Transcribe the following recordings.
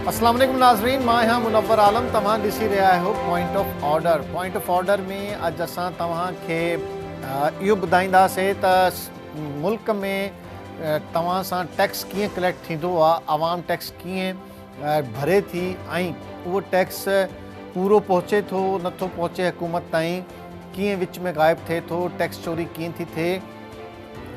अस्सलाम वालेकुम नाज़रीन, मां हाँ मुनव्वर आलम। तव्हां ॾिसी रहिया आहियो point of order. Point of order में अॼु असां तव्हांखे इहो ॿुधाईंदासीं त मुल्क में तव्हां सां टैक्स कीअं कलेक्ट थींदो आहे, आवाम टैक्स कीअं भरे थी ऐं उहो टैक्स पूरो पहुचे थो नथो पहुचे हुकूमत ताईं, कीअं विच में ग़ाइबु थिए थो, टैक्स चोरी कीअं थी थिए,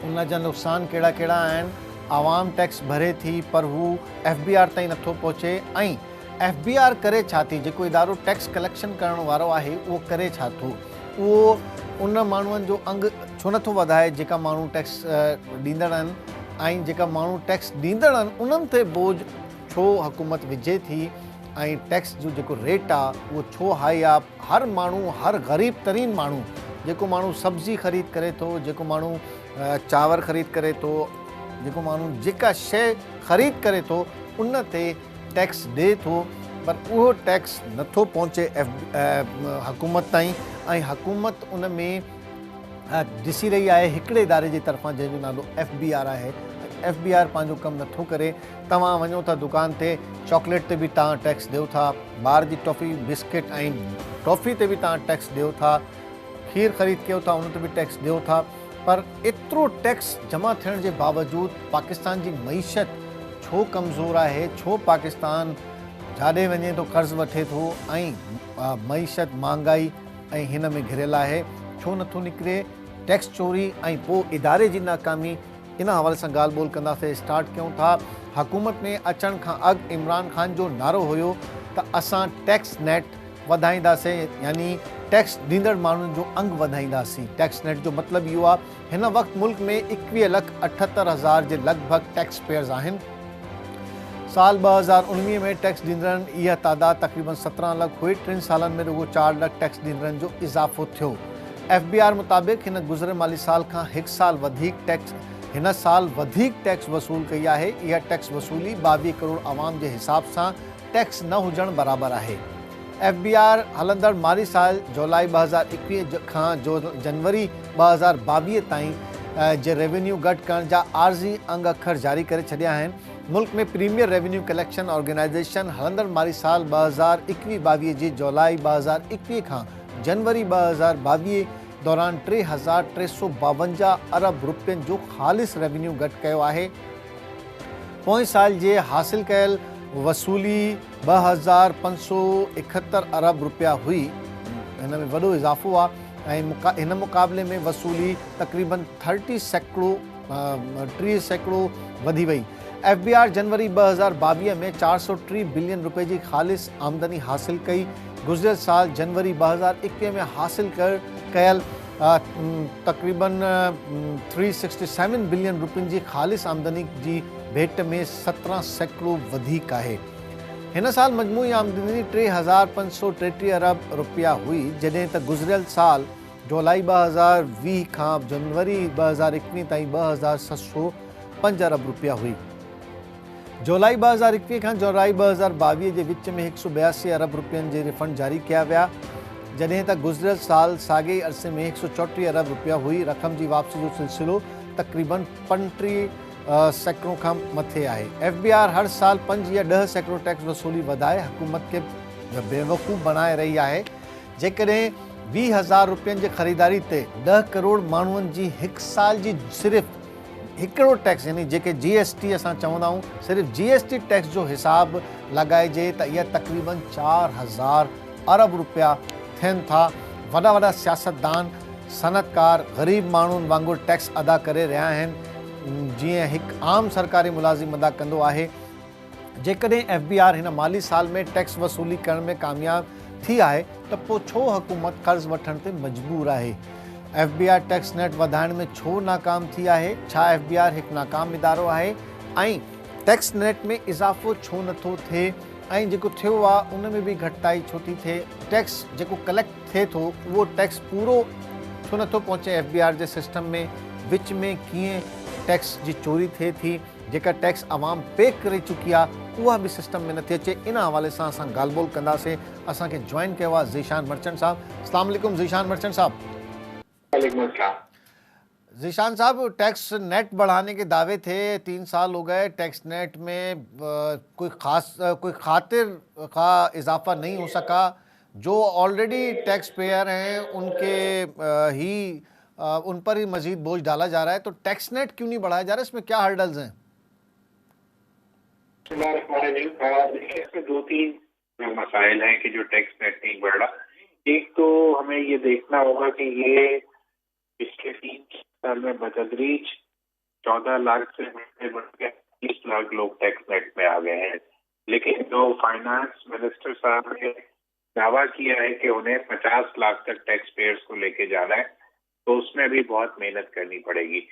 उन जा नुक़सान कहिड़ा कहिड़ा आहिनि, आवाम टैक्स भरे थी पर हू FBR ताईं नथो पहुचे ऐं FBR करे छा थी, जेको इदारो टैक्स कलेक्शन करण वारो आहे उहो करे छा थो, उहो उन माण्हुनि जो अंग छो नथो वधाए जेका माण्हू टैक्स ॾींदड़ आहिनि ऐं जेका माण्हू टैक्स ॾींदड़ आहिनि उन्हनि ते बोझ छो हुकूमत विझे थी ऐं टैक्स जो जेको रेट आहे उहो छो हाई आहे। हर माण्हू, हर ग़रीब तरीन माण्हू, जेको माण्हू सब्ज़ी ख़रीद करे थो, जेको माण्हू चांवर ख़रीद करे थो, जेको माण्हू जेका शइ ख़रीद करे थो उन ते टैक्स ॾिए थो पर उहो टैक्स नथो पहुचे हुकूमत ताईं ऐं हुकूमत उन में ॾिसी रही आहे हिकिड़े इदारे जे तरफ़ां जंहिंजो नालो FBR आहे। FBR पंहिंजो कमु नथो करे। तव्हां वञो था दुकान ते, चॉकलेट ते बि तव्हां टैक्स ॾियो था, ॿार जी टॉफ़ी बिस्किट ऐं टॉफ़ी ते बि तव्हां टैक्स ॾियो था, खीर ख़रीद कयो था उन ते बि टैक्स ॾियो था, पर एतिरो टैक्स जमा थियण जे बावजूदु पाकिस्तान जी मईशत छो कमज़ोर आहे, छो पाकिस्तान जाॾे वञे थो कर्ज़ वठे थो ऐं मईशत महांगाई ऐं हिन में घिरियल आहे, छो नथो निकिरे टैक्स चोरी ऐं पोइ इदारे जी नाकामी। इन हवाले सां ॻाल्हि ॿोल कंदासीं, स्टार्ट कयूं था। हुकूमत में अचण खां अॻु इमरान ख़ान जो नारो हुयो त असां टैक्स नेट वधाईंदासीं, यानी टैक्स ॾींदड़ माण्हुनि जो अंग वधाईंदासीं। टैक्स नेट जो मतिलबु इहो आहे, हिन वक़्तु मुल्क में 21,78,000 जे लॻभॻि टैक्स पेयर्स आहिनि। साल 2019 में टैक्स ॾींदड़नि इहा तादादु तक़रीबन 17 लख हुई। 3 सालनि में रुगो 4 लख टैक्स ॾींदड़नि जो इज़ाफ़ो थियो। FBR मुताबिक़ हिन गुज़िरियल माली साल खां हिन साल वधीक टैक्स वसूल कई आहे। इहा टैक्स वसूली 22 करोड़ आवाम जे हिसाब सां टैक्स न हुजण बराबरि आहे। FBR हलंदड़ माली साल जुलाई 2021 खां जनवरी 2022 ताईं जे रेवेन्यू घटि करण जा आर्ज़ी अंग अखर जारी करे छॾिया आहिनि। मुल्क में प्रीमियर रेवेन्यू कलेक्शन ऑर्गेनाइज़ेशन हलंदड़ माली साल 2021-22 जी जुलाई 2021 खां जनवरी 2022 दौरान 3,352 अरब रुपयनि जो ख़ालिस रेवेन्यू घटि कयो आहे। पोएं साल जे हासिल कयल वसूली 2,571 अरब रुपया हुई। हिन में वॾो इज़ाफ़ो आहे ऐं हिन मुक़ाबले में वसूली तक़रीबन 30 सैकड़ो वधी वई। FBR जनवरी 2022 में 403 बिलियन रुपए जी ख़ालिस आमदनी हासिल कई। गुज़िरियल साल जनवरी 2021 में हासिल कयल तक़रीबन 367 बिलियन रुपयनि जी ख़ालिस आमदनी जी भेट में 17 सैकड़ो वधीक आहे। हिन साल मजमूई आमदनी 3,533 अरब रुपया हुई, जॾहिं त गुज़िरियल साल जुलाई 2020 खां जनवरी 2021 ताईं 2,705 अरब रुपया हुई। जुलाई 2021 खां जुलाई 2022 जे विच में 182 अरब रुपयनि जे रिफंड जारी कया विया, जॾहिं त गुज़िरियल साल साॻे अरसे में 134 अरब रुपया हुई। रक़म जी वापसी जो सिलसिलो तक़रीबन 35 सैकड़ो खां मथे आहे। FBR हर साल 5 या 10 सैकड़ो टैक्स वसूली वधाए हुकूमत खे बेवकूफ़ बणाए रही आहे। जेकॾहिं 20,000 रुपयनि जी ख़रीदारी ते 10 करोड़ माण्हुनि जी हिकु साल जी सिर्फ़ु हिकिड़ो टैक्स, यानी जेके GST असां चवंदा आहियूं, सिर्फ़ु GST टैक्स जो हिसाब लॻाइजे त इहा तक़रीबन 4,000 अरब रुपया थियनि था। वॾा वॾा सियासतदान, सनतकार ग़रीब माण्हुनि वांगुरु टैक्स अदा करे रहिया आहिनि जीअं हिकु आम सरकारी मुलाज़िम अदा कंदो आहे। जेकॾहिं FBR हिन माली साल में टैक्स वसूली करण में कामयाब थी आहे त पोइ छो हुकूमत कर्ज़ वठण ते मजबूर आहे। FBR टैक्स नेट वधाइण में छो नाकाम थी आहे? छा FBR हिकु नाकाम इदारो आहे ऐं टैक्स नेट में इज़ाफ़ो छो नथो थिए ऐं जेको थियो आहे उन में बि घटिताई छो थी थिए? टैक्स जेको कलेक्ट थिए थो उहो टैक्स पूरो छो नथो पहुचे FBR जे सिस्टम में? विच में कीअं टैक्स जी चोरी थिए थी? जेका टैक्स आवाम पे करे चुकी आहे उहा बि सिस्टम में नथी अचे। इन हवाले सां असां ॻाल्हि ॿोल कंदासीं। असांखे जॉइन कयो आहे ज़ीशान मर्चेंट साहब। अस्सलाम वालेकुम ज़ीशान मर्चेंट साहब। जीशान साहब, टैक्स नेट बढ़ाने के दावे थे, 3 साल हो गए, टैक्स नेट में कोई खातिर का इजाफा नहीं हो सका। जो ऑलरेडी टैक्स पेयर हैं उनके उन पर ही मजीद बोझ डाला जा रहा है। तो टैक्स नेट क्यों नहीं बढ़ाया जा रहा है, इसमें क्या हर्डल्स हैं? देखिए, इसमें दो तीन मसाइल हैं कि जो टैक्स नेट नहीं बढ़ रहा। एक तो हमें ये देखना होगा कि ये पिछले 3 साल में बतदरीज 14 लाख से बढ़ के 30 लाख लोग टैक्स नेट में आ गए हैं। लेकिन जो फाइनेंस मिनिस्टर साहब ने दावा किया है कि उन्हें 50 लाख तक टैक्स पेयर्स को लेके जाना है, तो उसमें भी बहुत मेहनत करनी पड़ेगी।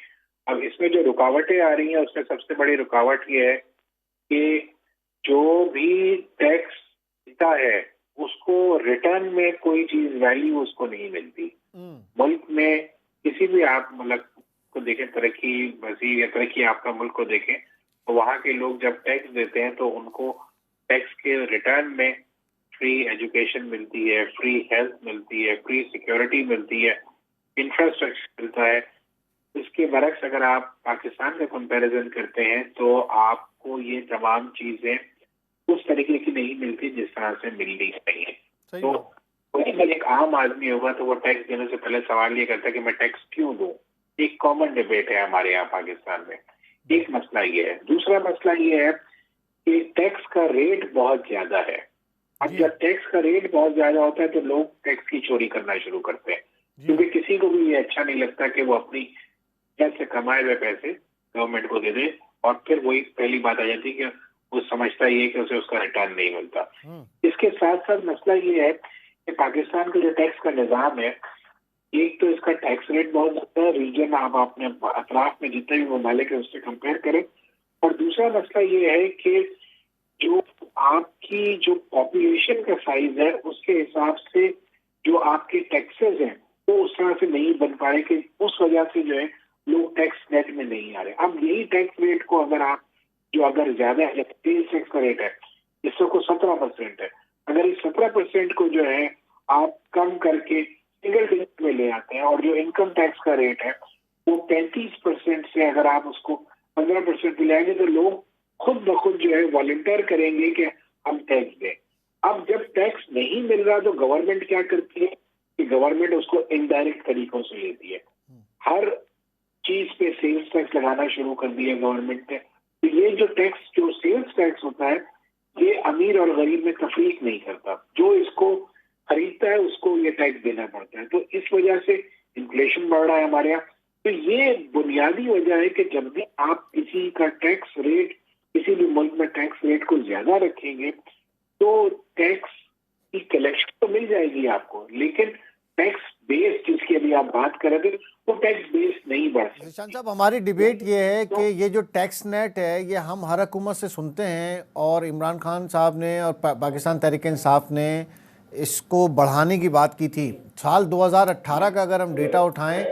अब इसमें जो रुकावटें आ रही हैं उसमें सबसे बड़ी रुकावट ये है कि जो भी टैक्स देता है उसको रिटर्न में कोई चीज वैल्यू उसको नहीं मिलती। मुल्क में किसी भी आप मुल्क को देखें, तरक्की वजीर या तरक्की आपका मुल्क को देखें, तो वहाँ के लोग जब टैक्स देते हैं तो उनको टैक्स के रिटर्न में फ्री एजुकेशन मिलती है, फ्री हेल्थ मिलती है, फ्री सिक्योरिटी मिलती है, इंफ्रास्ट्रक्चर मिलता है। इसके बरक्स अगर आप पाकिस्तान का कंपैरिजन करते हैं तो आपको ये तमाम चीजें उस तरीके की नहीं मिलती जिस तरह से मिलनी चाहिए। तो कोई भी एक आम आदमी होगा तो वो टैक्स देने से पहले सवाल ये करता है कि मैं टैक्स क्यों दूं। एक कॉमन डिबेट है हमारे यहाँ पाकिस्तान में। एक मसला ये है। दूसरा मसला ये है कि टैक्स का रेट बहुत ज्यादा है। अब जब टैक्स का रेट बहुत ज्यादा होता है तो लोग टैक्स की चोरी करना शुरू करते हैं, क्योंकि किसी को भी ये अच्छा नहीं लगता कि वो अपनी टैक्स से कमाए हुए पैसे गवर्नमेंट को दे दे और फिर वही पहली बात आ जाती है कि वो समझता ही है कि उसे उसका रिटर्न नहीं मिलता। इसके साथ साथ मसला ये है कि पाकिस्तान का जो टैक्स का निजाम है, एक तो इसका टैक्स रेट बहुत ज्यादा है, रीजन आप अपने अतराफ में जितने भी ममालिक है उससे कंपेयर करें। और दूसरा मसला ये है कि जो आपकी जो पॉपुलेशन का साइज है उसके हिसाब से जो आपके टैक्सेस हैं वो उस तरह से नहीं बन पा रहे कि उस वजह से जो है लोग टैक्स नेट में नहीं आ रहे। अब यही टैक्स रेट को अगर आप अगर ज्यादा है, सेल्स टैक्स का रेट है इसको 17% है, अगर इस 17% को जो है आप कम करके सिंगल डिजिट में ले आते हैं और जो इनकम टैक्स का रेट है वो 35% से अगर आप उसको 15% ले आएंगे तो लोग खुद ब खुद जो है वॉलंटियर करेंगे कि हम टैक्स दें। अब जब टैक्स नहीं मिल रहा तो गवर्नमेंट क्या करती है कि गवर्नमेंट उसको इनडायरेक्ट तरीकों से लेती है। हर चीज पे सेल्स टैक्स लगाना शुरू कर दिया गवर्नमेंट ने। तो ये जो टैक्स, जो सेल्स टैक्स होता है, ये अमीर और गरीब में तफरीक नहीं करता। जो इसको खरीदता है उसको ये टैक्स देना पड़ता है। तो इस वजह से इन्फ्लेशन बढ़ रहा है हमारे यहाँ। तो ये बुनियादी वजह है कि जब भी आप किसी का टैक्स रेट, किसी भी मुल्क में टैक्स रेट को ज्यादा रखेंगे तो टैक्स की कलेक्शन तो मिल जाएगी आपको, लेकिन टैक्स बेस जिसकी अभी आप बात कर रहे थे वो टैक्स बेस नहीं बढ़ सकती। जीशान साहब, हमारी डिबेट ये है कि ये जो टैक्स नेट है ये हम हर हुकूमत से सुनते हैं और इमरान खान साहब ने और पाकिस्तान तहरीक इंसाफ ने इसको बढ़ाने की बात की थी। साल 2018 का अगर हम डेटा उठाएं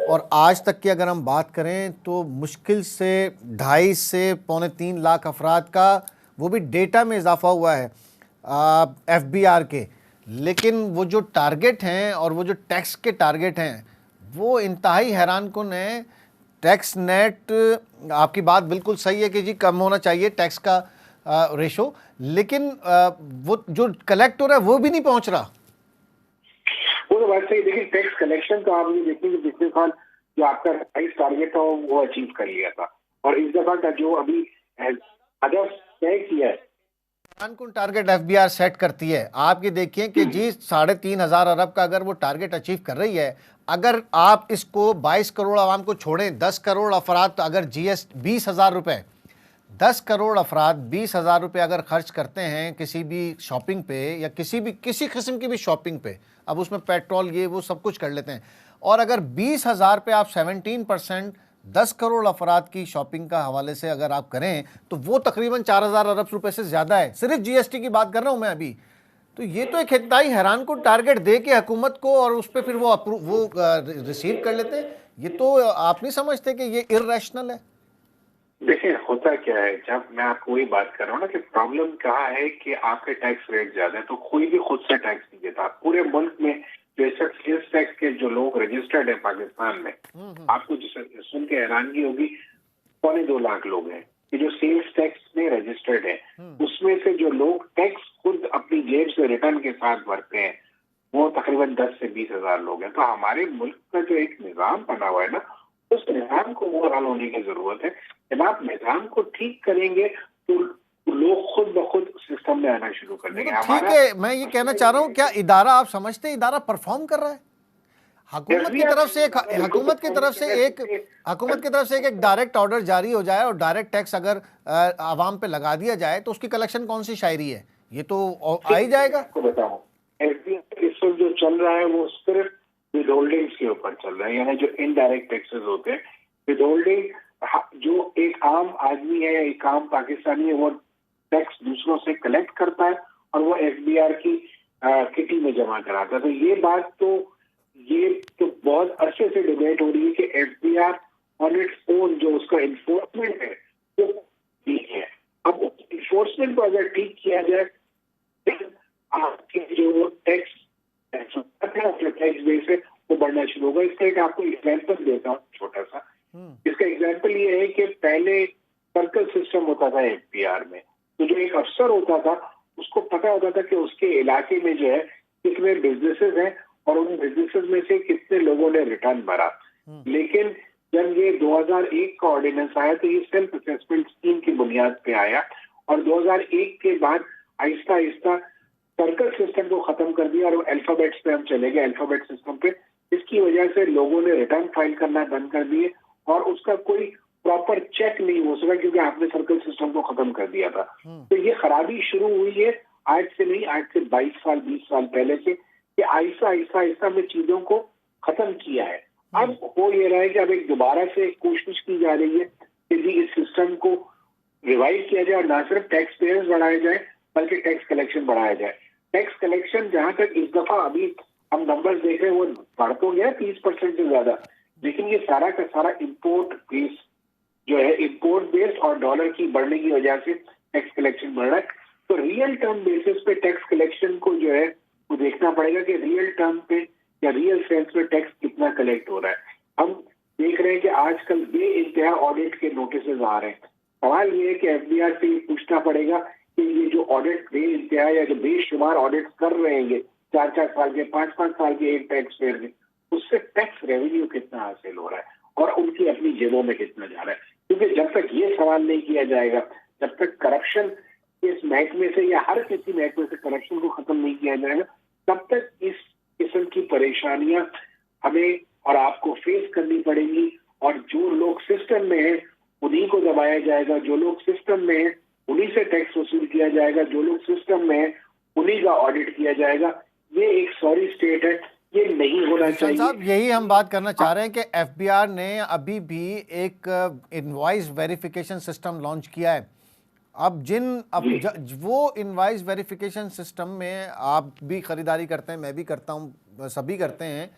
और आज तक की अगर हम बात करें तो मुश्किल से 2.5 से पौने 3 लाख अफराद का वो भी डेटा में इजाफा हुआ है FBR के। लेकिन वो जो टारगेट हैं और वो जो टैक्स के टारगेट हैं वो इंतहाई हैरान कुन है। टैक्स नेट, आपकी बात बिल्कुल सही है कि जी कम होना चाहिए टैक्स का रेशो, लेकिन वो जो कलेक्ट हो रहा है वो भी नहीं पहुंच रहा। वो तो बात सही। देखिए, टैक्स कलेक्शन तो आप ये देखिए कि पिछले साल जो आपका प्राइस टारगेट था वो अचीव कर लिया था, और इस दफा का जो अभी हदफ तय किया है कौन टारगेट FBR सेट करती है। आप ये देखिए कि जी 3,500 अरब का अगर वो टारगेट अचीव कर रही है, अगर आप इसको 22 करोड़ आवाम को छोड़ें, 10 करोड़ अफराद तो अगर GST 20,000 रुपये, 10 करोड़ अफराद 20,000 रुपये अगर खर्च करते हैं किसी भी शॉपिंग पे या किसी किस्म की भी शॉपिंग पे, अब उसमें पेट्रोल ये वो सब कुछ कर लेते हैं, और अगर 20,000 पे आप 17% 10 करोड़ अफराद की शॉपिंग का हवाले से अगर आप करें तो वो तकरीबन 4,000 अरब रुपए से ज़्यादा है। सिर्फ GST की बात कर रहा हूँ मैं अभी। तो ये तो एक इंतहाई हैरान को टारगेट दे के हुकूमत को और उस पर फिर वो रिसीव कर लेते हैं। ये तो आप नहीं समझते कि ये इर्रेशनल है? देखिए, होता क्या है, जब मैं आपको वही बात कर रहा हूँ ना कि प्रॉब्लम कहाँ है कि आपके टैक्स रेट ज्यादा है तो कोई भी खुद से टैक्स नहीं देता। पूरे मुल्क में बेशक सेल्स टैक्स के जो लोग रजिस्टर्ड है पाकिस्तान में, आपको सुन के हैरानगी होगी, 2.25 लोग हैं कि जो सेल्स टैक्स में रजिस्टर्ड है। उसमें से जो लोग टैक्स खुद अपनी जेब से रिटर्न के साथ भरते हैं वो तकरीबन 10 से 20 हजार लोग हैं। तो हमारे मुल्क का जो एक निजाम बना हुआ है ना, उस निजाम को ओवरऑल होने की जरूरत है। जब आप निजाम को ठीक करेंगे तो लोग खुद ब खुद सिस्टम में आना शुरू कर देंगे। ठीक है, मैं ये कहना चाह रहा हूँ, क्या इदारा, आप समझते हैं इदारा परफॉर्म कर रहा है? हुकूमत की तरफ से एक डायरेक्ट ऑर्डर जारी हो जाए और डायरेक्ट टैक्स अगर आवाम पे लगा दिया जाए तो उसकी कलेक्शन कौन सी शायरी है, ये तो आ ही जाएगा। आपको बताऊं, इस वक्त जो चल रहा है वो सिर्फ विद होल्डिंग्स के ऊपर चल रहा है, यानी जो इनडायरेक्ट टैक्सेस होते हैं, विद होल्डिंग। जो एक आम आदमी है, एक आम पाकिस्तानी है, वो टैक्स दूसरों से कलेक्ट करता है और वो एफबीआर की किटी में जमा कराता है। तो ये तो बहुत अच्छे से डिबेट हो रही है कि एफबीआर ऑन इट्स ओन जो उसका इन्फोर्समेंट है वो ठीक है। अब इन्फोर्समेंट को अगर ठीक किया जाए, आपके जो टैक्स बेस है वो बढ़ना शुरू होगा। इसका एक आपको एग्जाम्पल देता हूँ छोटा सा। इसका एग्जाम्पल ये है कि पहले सर्कल सिस्टम होता था एफबीआर में, तो जो एक अफसर होता था उसको पता होता था कि उसके इलाके में जो है कितने बिजनेसेस हैं और उन बिजनेसेस में से कितने लोगों ने रिटर्न भरा। लेकिन जब ये 2001 का ऑर्डिनेंस आया तो ये सेल्फ असेसमेंट स्कीम की बुनियाद पे आया और 2001 के बाद आहिस्ता आहिस्ता सर्कल सिस्टम को खत्म कर दिया और अल्फाबेट्स पे हम चले गए, अल्फाबेट सिस्टम पे। इसकी वजह से लोगों ने रिटर्न फाइल करना बंद कर दिए और उसका कोई प्रॉपर चेक नहीं हो सका क्योंकि आपने सर्कल सिस्टम को खत्म कर दिया था। तो ये खराबी शुरू हुई है आज से नहीं, आज से 22 साल 20 साल पहले से, कि आहिस्ता आहिस्ता आहिस्ता में चीजों को खत्म किया है। अब हो ये रहा है कि अब एक दोबारा से कोशिश की जा रही है कि जी इस सिस्टम को रिवाइव किया जाए और ना सिर्फ टैक्स पेयर्स बढ़ाए जाए बल्कि टैक्स कलेक्शन बढ़ाया जाए। टैक्स कलेक्शन जहां तक इस दफा अभी हम नंबर्स देख रहे हैं वो बढ़ तो गया 30% से ज्यादा, लेकिन ये सारा का सारा इम्पोर्ट बेस जो है, इम्पोर्ट बेस्ड और डॉलर की बढ़ने की वजह से टैक्स कलेक्शन बढ़ रहा है। तो रियल टर्म बेसिस पे टैक्स कलेक्शन को जो है वो देखना पड़ेगा कि रियल टर्म पे या रियल सेंस में टैक्स कितना कलेक्ट हो रहा है। हम देख रहे हैं कि आजकल बेइंतहा ऑडिट के नोटिस आ रहे हैं। सवाल ये है कि एफबीआर से ये पूछना पड़ेगा कि ये जो ऑडिट बेइंतहा या जो बेशुमार ऑडिट कर रहे हैं 4-4 साल के 5-5 साल के एक टैक्स पेयर के, उससे टैक्स रेवेन्यू कितना हासिल हो रहा है और उनकी अपनी जेबों में कितना जा रहा है। क्योंकि जब तक ये सवाल नहीं किया जाएगा, जब तक करप्शन इस महकमे से या हर किसी महकमे से करप्शन को खत्म नहीं किया जाएगा, तब तक इस किस्म की परेशानियां हमें और आपको फेस करनी पड़ेगी। और जो लोग सिस्टम में हैं उन्हीं को दबाया जाएगा, जो लोग सिस्टम में हैं उन्हीं से टैक्स वसूल किया जाएगा, जो लोग सिस्टम में हैं उन्हीं का ऑडिट किया जाएगा। ये एक सॉरी स्टेट है, ये नहीं होना चाहिए। साहब, यही हम बात करना चाह रहे हैं कि एफबीआर ने अभी भी एक इनवॉइस वेरिफिकेशन सिस्टम लॉन्च किया है। अब वो इनवॉइस वेरिफिकेशन सिस्टम में आप भी खरीदारी करते हैं, मैं भी करता हूं, सभी करते हैं।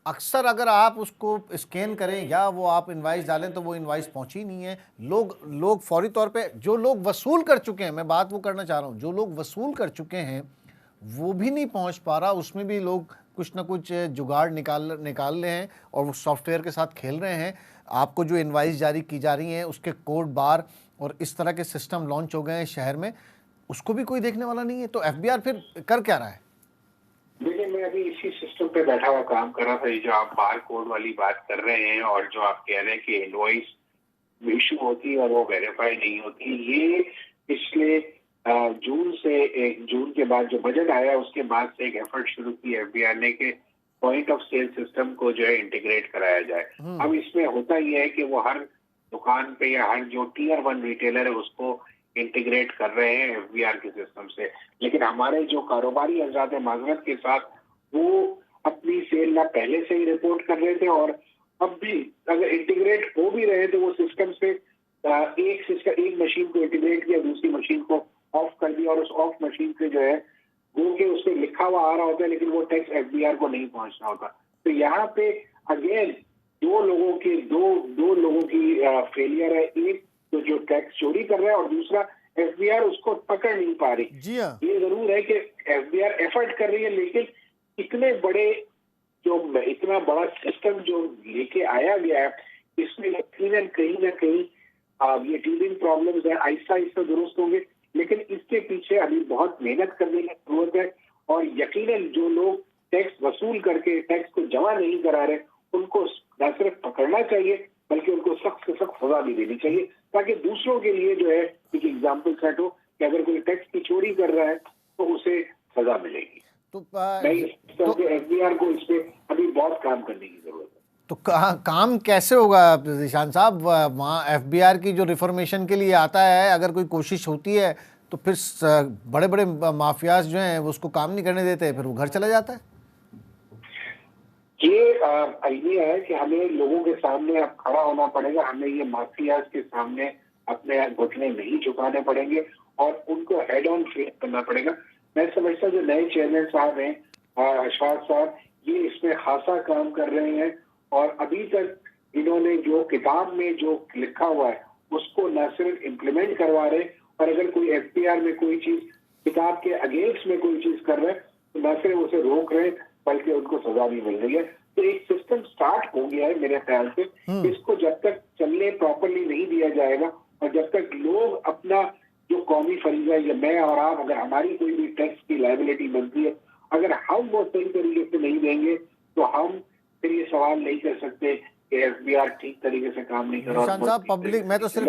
अक्सर अगर आप उसको स्कैन करें या वो आप इनवॉइस डालें तो वो इनवॉइस पहुंची नहीं है। लोग फौरी तौर पे, जो लोग वसूल कर चुके हैं, मैं बात वो करना चाह रहा हूं, जो लोग वसूल कर चुके हैं वो भी नहीं पहुंच पा रहा। उसमें भी लोग कुछ ना कुछ जुगाड़ निकाल रहे हैं और वो सॉफ्टवेयर के साथ खेल रहे हैं। आपको जो इनवॉइस जारी की जा रही हैं उसके कोड बार और इस तरह के सिस्टम लॉन्च हो गए हैं शहर में, उसको भी कोई देखने वाला नहीं है। तो एफबीआर फिर कर क्या रहा है? देखिए, मैं अभी इसी सिस्टम पे बैठा हुआ काम कर रहा था। ये जो आप बार कोड वाली बात कर रहे हैं और जो आप कह रहे हैं कि इनवॉइस इशू होती है और वो वेरीफाई नहीं होती, ये पिछले जून के बाद जो बजट आया उसके बाद से एक एफर्ट शुरू की एफबीआर ने कि पॉइंट ऑफ सेल सिस्टम को जो है इंटीग्रेट कराया जाए। अब इसमें होता यह है कि वो हर दुकान पे या हर जो टियर 1 रिटेलर है उसको इंटीग्रेट कर रहे हैं एफबीआर के सिस्टम से, लेकिन हमारे जो कारोबारी हजरात माजरत के साथ वो अपनी सेल ना पहले से ही रिपोर्ट कर रहे थे और अब भी अगर इंटीग्रेट हो भी रहे तो वो सिस्टम से एक मशीन को इंटीग्रेट किया, दूसरी मशीन को ऑफ कर दिया और उस ऑफ मशीन से जो है वो के उसमें लिखा हुआ आ रहा होता है लेकिन वो टैक्स एफबीआर को नहीं पहुंचना होता। तो यहाँ पे अगेन दो लोगों की फेलियर है। एक तो जो टैक्स चोरी कर रहा है और दूसरा एफबीआर उसको पकड़ नहीं पा रही। जी हाँ, ये जरूर है कि एफबीआर एफर्ट कर रही है, लेकिन इतने बड़े जो इतना बड़ा सिस्टम जो लेके आया गया है, इसमें यकीनन कहीं ना कहीं ये टीलिंग प्रॉब्लम्स है, आहिस्ता आहिस्ता दुरुस्त होंगे, लेकिन इसके पीछे अभी बहुत मेहनत करने की जरूरत है। और यकीनन जो लोग टैक्स वसूल करके टैक्स को जमा नहीं करा रहे, उनको न सिर्फ पकड़ना चाहिए बल्कि उनको सख्त से सख्त सजा भी देनी चाहिए, ताकि दूसरों के लिए जो है एक एग्जाम्पल सेट हो कि अगर कोई टैक्स की चोरी कर रहा है तो उसे सजा मिलेगी। तो एफबीआर को इस पे अभी बहुत काम करने की जरूरत है। तो काम कैसे होगा ज़ीशान साहब? वहाँ एफबीआर की जो रिफॉर्मेशन के लिए आता है, अगर कोई कोशिश होती है तो फिर बड़े बड़े माफियाज जो हैं वो उसको काम नहीं करने देते, फिर वो घर चला जाता है। ये है कि हमें लोगों के सामने अब खड़ा होना पड़ेगा, हमें ये माफियाज के सामने अपने घुटने नहीं झुकाने पड़ेंगे और उनको हेड ऑन फेस करना पड़ेगा। मैं समझता जो नए चेयरमैन साहब हैं, अशफाक साहब, ये इसमें खासा काम कर रहे हैं और अभी तक इन्होंने जो किताब में जो लिखा हुआ है उसको न सिर्फ इम्प्लीमेंट करवा रहे, और अगर कोई एफबीआर में कोई चीज किताब के अगेंस्ट में कोई चीज कर रहे हैं तो न सिर्फ उसे रोक रहे बल्कि उनको सजा भी मिल रही है। तो एक सिस्टम स्टार्ट हो गया है मेरे ख्याल से। इसको जब तक चलने प्रॉपरली नहीं दिया जाएगा और जब तक लोग अपना जो कौमी फरीजा, या मैं और आप, अगर हमारी कोई भी टैक्स की लायबिलिटी बनती है, अगर हम वो सही तरीके से नहीं देंगे तो हम फिर ये सवाल नहीं कर सकते कि एफबीआर ठीक तरीके से काम नहीं कर रहा। साहब पब्लिक, मैं तो सिर्फ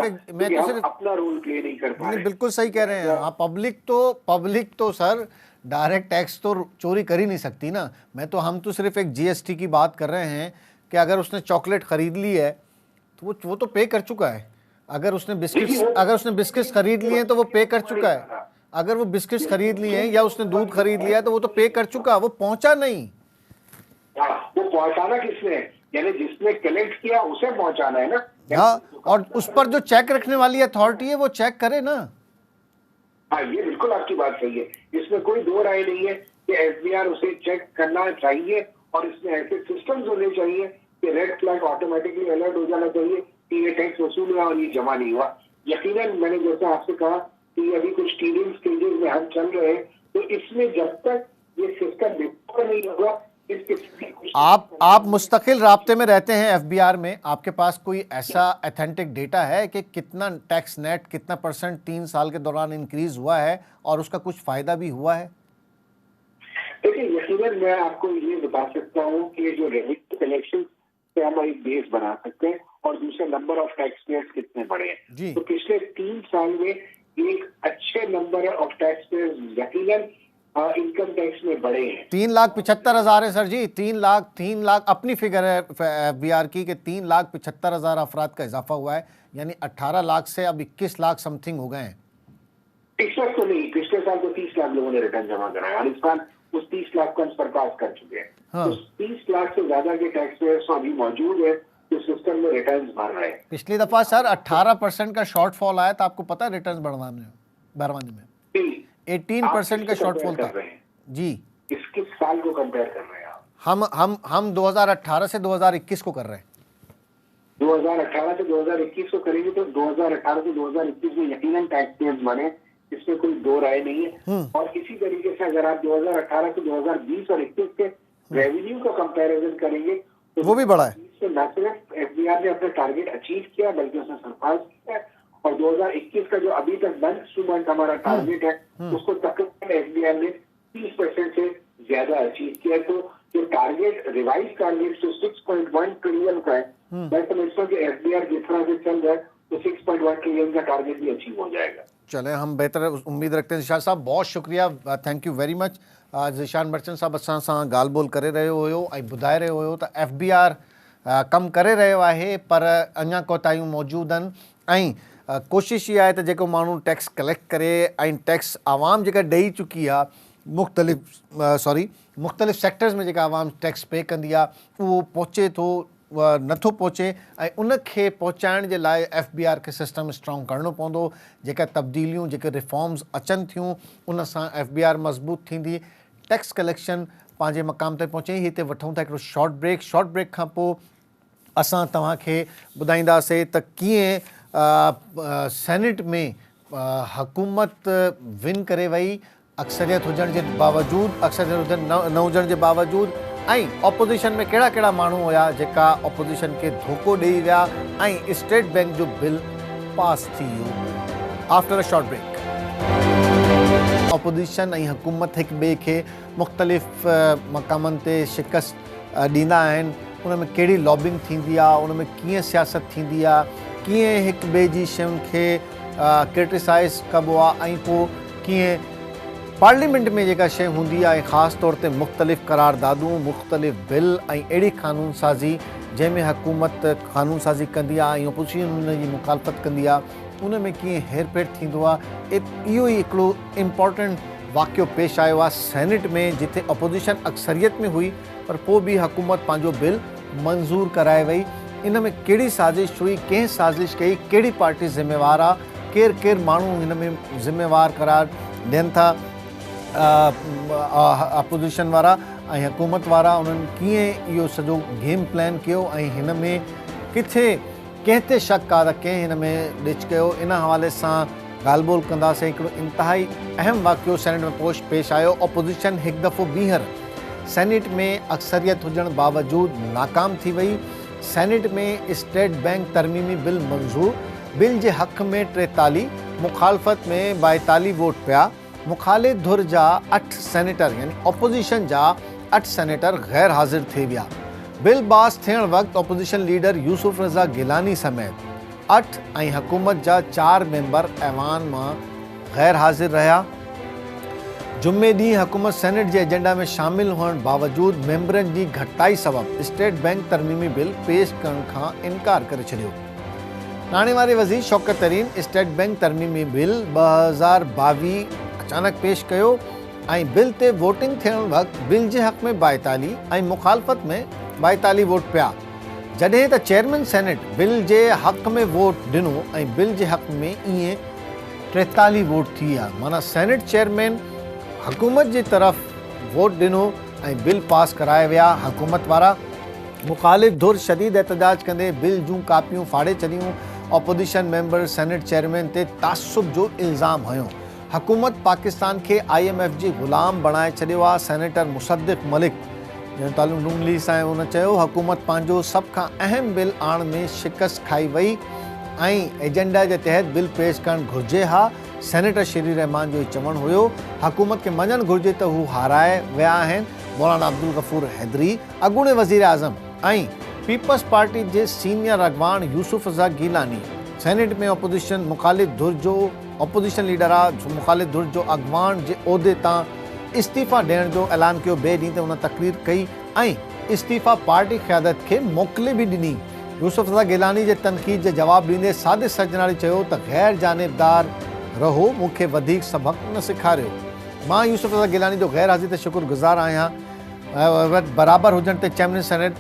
अपना रोल प्ले नहीं कर पा रहे। बिल्कुल सही कह रहे हैं आप। पब्लिक तो सर डायरेक्ट टैक्स तो चोरी कर ही नहीं सकती ना। हम तो सिर्फ एक जीएसटी की बात कर रहे हैं कि अगर उसने चॉकलेट खरीद ली है तो वो तो पे कर चुका है। अगर उसने बिस्किट्स खरीद लिए हैं तो वो पे कर चुका है। अगर वो बिस्किट्स खरीद लिए हैं या उसने दूध खरीद लिया है तो वो तो पे कर चुका, वो पहुंचा नहीं। वो पहुंचाना किसने, यानी जिसने कलेक्ट किया उसे पहुंचाना है ना। हाँ, और उस पर जो चेक रखने वाली अथॉरिटी है वो चेक करे ना। हाँ, ये बिल्कुल आपकी बात सही है, इसमें कोई दो राय नहीं है कि एफबीआर उसे चेक करना चाहिए और इसमें ऐसे सिस्टम्स होने चाहिए कि रेड फ्लैग ऑटोमेटिकली अलर्ट हो जाना चाहिए कि ये टैक्स वसूल हुआ और ये जमा नहीं हुआ। यकीनन मैंने जैसे आपसे कहा कि अभी कुछ टीलिंग स्टेजेस में हम चल रहे हैं, तो इसमें जब तक ये सिस्टम बेहतर नहीं होगा, आप मुस्तकिल राब्ते में रहते हैं एफबीआर में, आपके पास कोई ऐसा ऑथेंटिक डेटा है कि कितना टैक्स नेट, कितना परसेंट 3 साल के दौरान इंक्रीज हुआ है और उसका कुछ फायदा भी हुआ है? देखिए, यकीनन मैं आपको ये बता सकता हूँ कि जो रेवेन्यू कलेक्शन से हम एक बेस बना सकते हैं और दूसरा नंबर ऑफ टैक्स पेयर्स कितने बढ़े हैं। तो पिछले 3 साल में एक अच्छे नंबर ऑफ टैक्स पेयर्स यकीनन इनकम टैक्स में बढ़े हैं। 3,75,000 है सर जी। 3 लाख अपनी फिगर है एफबीआर की कि 3,75,000 अफराद का इजाफा हुआ है, यानी 18 लाख से अब 21 लाख समथिंग हो गए हैं। इस वक्त तो नहीं, पिछले साल तो 30 लाख लोगों ने रिटर्न जमा कराया और इस साल उस 30 लाख को सरपास कर चुके हैं। हाँ। तो 30 लाख से ज्यादा के टैक्स पेयर्स अभी मौजूद है जो सिस्टम में रिटर्न भर रहे हैं। पिछली दफा सर 18% का शॉर्टफॉल आया था, आपको पता है, रिटर्न भरवाने में 18% का शॉर्टफॉल था जी। इसके साल को कंपेयर कर रहे हैं हम 2018 से 2021 को कर रहे हैं। 2018 से 2021 को करेंगे तो 2018 से 2021 में यकीनन टैक्स पेयर्स बने, इसमें कोई दो राय नहीं है। और इसी तरीके से अगर आप 2018 से 2020 और 21 के रेवेन्यू का कंपैरिजन करेंगे तो वो भी बड़ा है। न सिर्फ एफबीआर ने अपना टारगेट अचीव किया बल्कि उसने सरपास किया, और 2021 का जो अभी तक मंथ टू मंथ हमारा टारगेट है उसको तकरीबन एफबीआर ने 30% से ज्यादा अचीव किया। तो जो टारगेट, रिवाइज टारगेट जो 6.1 ट्रिलियन का है, मैं समझता हूँ कि एफबीआर जिस तरह से चल रहा है तो 6.1 ट्रिलियन का टारगेट भी अचीव हो जाएगा। चले, हम बेहतर उम्मीद रखते हैं। ज़ीशान साहब बहुत शुक्रिया, thank you very much. Zeeshan Bachchan साहब असां सां ॻाल्हि ॿोल करे रहे हुयो ऐं ॿुधाए रहे हुयो त एफबीआर कमु करे रहियो आहे, पर अञा कोताहियूं मौजूदु आहिनि ऐं कोशिश इहा आहे त जेको माण्हू टैक्स कलेक्ट करे ऐं टैक्स आवाम जेका ॾेई चुकी आहे, मुख़्तलिफ़ सेक्टर्स में जेका आवाम टैक्स पे कंदी आहे, उहो पहुचे थो नथो पहुचे ऐं उनखे पहुचाइण जे लाइ एफबीआर खे सिस्टम स्ट्रॉन्ग करणो पवंदो। जेका तब्दीलियूं, जेके रिफॉर्म्स अचनि थियूं, उन सां एफबीआर मज़बूत थींदी, टैक्स कलेक्शन पंहिंजे मक़ाम ते पहुचे। हिते वठूं था हिकिड़ो शॉर्ट ब्रेक खां पोइ असां तव्हांखे ॿुधाईंदासीं त कीअं सेनेट में हुकूमत विन करे वई, अक्सरियत हुजण जे बावजूदु, अक्सरियत न हुजण जे बावजूदु ऑपोजिशन में कहिड़ा कहिड़ा माण्हू हुआ जेका ऑपोजिशन के धोखो ॾेई विया ऐं स्टेट बैंक जो बिल पास थी वियो। After a short break opposition ऐं हुकूमत हिक ॿिए खे मुख़्तलिफ़ मक़ामनि ते शिकस्त ॾींदा आहिनि। उन में कहिड़ी लॉबिंग थींदी आहे, उन में कीअं सियासत थींदी आहे, कीअं हिक ॿिए जी शयुनि खे क्रिटिसाइज़ कबो आहे ऐं पोइ कीअं पार्लियामेंट में जेका शइ हूंदी आहे ख़ासि तौर ते मुख़्तलिफ़ करारदादूं, मुख़्तलिफ़ बिल ऐं अहिड़ी क़ानून साज़ी जंहिंमें हुकूमत क़ानून साज़ी कंदी आहे ऐं अपोजिशन उन जी मुखालफ़त कंदी आहे, उन में कीअं हेर फेर थींदो आहे। इहो ई हिकिड़ो इम्पॉर्टेंट वाक़ियो पेश आयो आहे सेनेट में, जिथे अपोजिशन अक्सरियत में हुई पर पोइ बि हुकूमत पंहिंजो बिल मंज़ूर कराए वई। इन में कहिड़ी साज़िश हुई, कंहिं साज़िश कई, कहिड़ी पार्टी ज़िम्मेवार आहे, केरु केरु माण्हू हिन में ज़िम्मेवार करार ॾियनि था, अपोजिशन वारा ऐं हुकूमत वारा, उन्हनि कीअं इहो सॼो गेम प्लान कयो ऐं हिन में किथे कंहिं ते शक आहे त कंहिं हिन में ॾिच कयो। इन हवाले सां ॻाल्हि ॿोल कंदासीं। हिकिड़ो इंतिहाई अहम वाक़ियो सेनेट में पेश आयो। अपोजिशन हिकु दफ़ो ॿीहर सेनेट में अक्सरियत हुजण बावजूदि नाकाम थी वई। सेनेट में स्टेट बैंक तरमीमी बिल मंज़ूर, बिल जे हक़ में 43, मुखालफ़त में 42 वोट पिया। मुखालिफ़ धुर जा 8 सेनेटर यानी अपोजिशन जा 8 सेनेटर गैर हाज़िर थी विया। बिल पास थियण वक़्तु अपोजिशन लीडर यूसुफ रज़ा गिलानी समेत 8 ऐं हुकूमत जा 4 मेंबर ऐवान मां गैर हाज़िर रहिया। जुमे ॾींहुं हुकूमत सेनेट जे एजेंडा में शामिल हुअण बावजूदि मेंबरनि जी घटिताई सबबि स्टेट बैंक तरमीमी बिल पेश करण खां इनकार करे छॾियो। नाणे वारे वज़ीर शौकत तरीन स्टेट बैंक तरमीमी बिल 2022 अचानक पेश कयो ऐं बिल ते वोटिंग थियण वक़्तु बिल जे हक़ में 42 ऐं मुखालफ़त में 42 वोट पिया, जॾहिं त चेयरमैन सेनेट बिल जे हक़ में वोट ॾिनो ऐं बिल जे हक़ में ईअं 43 वोट थी विया। माना सेनेट चेयरमैन हुकूमत जी तरफ़ वोट ॾिनो ऐं बिल पास कराए विया। हुकूमत वारा मुखालिफ़ धुर शदीद एहतजाज कंदे बिल जूं कापियूं फाड़े छॾियूं। अपोजिशन मेंबर सेनेट चेयरमैन ते तासुब जो इल्ज़ाम हयो। हुकूमत पाकिस्तान खे IMF जी ग़ुलाम बणाए छॾियो आहे। सेनेटर मुसद्दिक़ मलिक जंहिं तालुक़ नून लीग सां आहे, उन चयो हुकूमत पंहिंजो सभ खां अहम बिल आणण में शिकस्त खाई वई ऐं एजेंडा जे तहत बिल पेश करणु घुरिजे हा। सेनेटर श्री रहमान जो ई चवणु हुयो हुकूमत खे मञणु घुरिजे त हू हाराए विया आहिनि। मौलाना अब्दुल गफूर हैदरी अॻूणे वज़ीर आज़म ऐं पीपल्स पार्टी जे सीनियर अॻवान यूसुफ रज़ा गिलानी सेनेट में अपोजिशन मुखालिफ़ धुर जो अपोजिशन लीडर आहे, मुखालिफ़ धुर जो अॻवान जे उहिदे तां इस्तीफ़ा ॾियण जो ऐलान कयो। ॿिए ॾींहुं ते उन तक़रीर कई ऐं इस्तीफ़ा पार्टी क़यादत खे मोकिले बि ॾिनी। यूसुफ रज़ा गिलानी जे तनक़ीद जे जवाबु ॾींदे सादिक़ सजनाणी चयो त गैर जानिबदार रहो, मूंखे वधीक सबक़ न सेखारियो। मां यूसुफ रज़ा गिलानी जो गैर हाज़िर ते शुक्रगुज़ार आहियां। बराबरि हुजण ते चेयरमैन सेनेट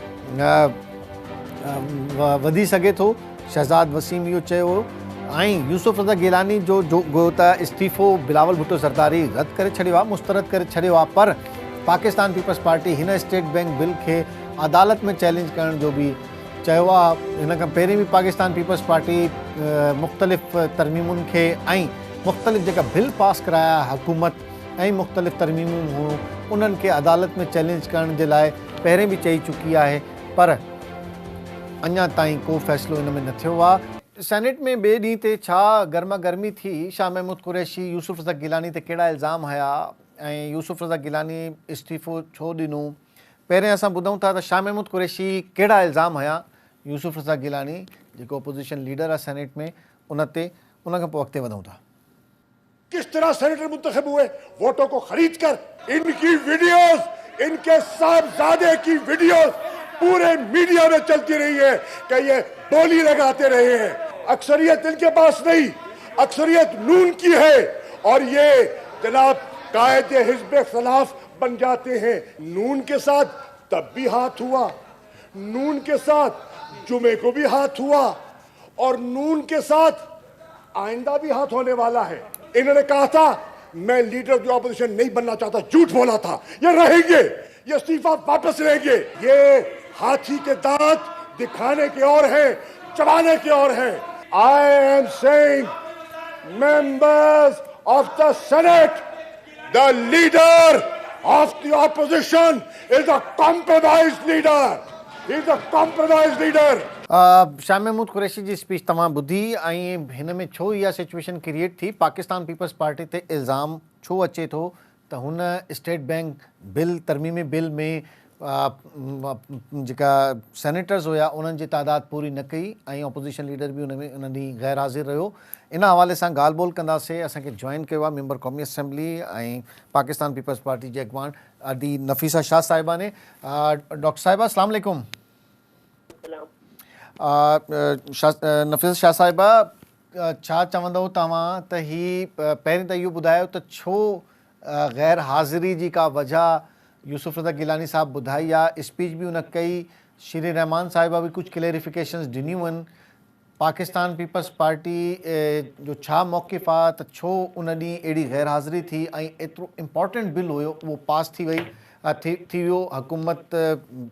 वधी सघे थो, शहज़ाद वसीम इहो चयो ऐं यूसुफ रज़ा गिलानी जो त इस्तीफ़ो बिलावल भुट्टो ज़रदारी रद्द करे छॾियो आहे, मुस्तरद करे छॾियो आहे, पर पाकिस्तान पीपल्स पार्टी हिन स्टेट बैंक बिल खे अदालत में चैलेंज करण जो बि चयो आहे। हिन खां पहिरीं बि पाकिस्तान पीपल्स पार्टी मुख़्तलिफ़ तरमीमुनि खे ऐं मुख़्तलिफ़ जेका बिल पास कराया हुकूमत ऐं मुख़्तलिफ़ तरमीमूं हुयूं उन्हनि खे अदालत में चैलेंज करण जे लाइ पहिरें बि चई चुकी आहे, पर अञा ताईं को फ़ैसिलो इन में न थियो आहे। सेनेट में ॿिए ॾींहं ते छा गर्मा गर्मी थी। शाह महमूद कुरैशी यूसुफ रज़ा गिलानी ते कहिड़ा इल्ज़ाम हया ऐं यूसुफ रज़ा गिलानी इस्तीफ़ो छो ॾिनो। पहिरें असां ॿुधूं था त शाह महमूद कुरैशी कहिड़ा इल्ज़ाम हया यूसुफ रज़ा गिलानी जेको अपोजिशन लीडर आहे सेनेट में उन ते, उन खां पोइ अॻिते वधूं था। किस तरह सेनेटर मुंतखब हुए, वोटों को खरीद कर इनकी वीडियोस, इनके साहबजादे की वीडियोस पूरे मीडिया में चलती रही है कि ये बोली लगाते रहे हैं। अक्सरियत इनके पास नहीं, अक्सरियत नून की है और ये जनाब कायदे हिज़्ब खिलाफ बन जाते हैं। नून के साथ तब भी हाथ हुआ, नून के साथ जुमे को भी हाथ हुआ और नून के साथ आइंदा भी हाथ होने वाला है। इन्होंने कहा था मैं लीडर ऑफ द ऑपोजिशन नहीं बनना चाहता, झूठ बोला था। ये रहेंगे, ये इस्तीफा वापस लेंगे। ये हाथी के दांत दिखाने के और हैं, चबाने के और हैं। I am saying members of the Senate, the leader of the opposition is a compromised leader. He is a compromised leader. Shah Mahmood Qureshi जी स्पीच तमाम ॿुधी ऐं हिन में छो इहा सिचुएशन क्रिएट थी पाकिस्तान पीपल्स पार्टी ते इल्ज़ाम छो अचे थो त हुन स्टेट बैंक बिल तरमीमी बिल में जेका सेनेटर्स हुया उन्हनि जी तादाद पूरी न कई ऐं ऑपोजिशन लीडर बि उन में उन ॾींहुं गैर हाज़िर रहियो इन हवाले सां ॻाल्हि ॿोल कंदासीं असांखे जॉइन कयो आहे मेंबर क़ौमी असेंबली ऐं पाकिस्तान पीपल्स पार्टी जे अॻवान आदि नफ़ीसा शाह साहिबा ने डॉक्टर साहिबा अस्सलाम वालेकुम नफ़ीसा शाह साहिबा छा चवंदव तव्हां त ही पहिरीं त इहो ॿुधायो त छो गैर हाज़िरी जी का वजह यूसुफ रज़ा गिलानी साहब ॿुधाई आहे स्पीच बि उन कई श्री रहमान साहिबा बि कुझु क्लेरिफिकेशंस ॾिनियूं आहिनि पाकिस्तान पीपल्स पार्टी जो छा मौक़िफ़ आहे त छो उन ॾींहुं अहिड़ी गैर हाज़िरी थी ऐं एतिरो इम्पॉर्टेंट बिल हुयो उहो पास थी वियो हुकूमत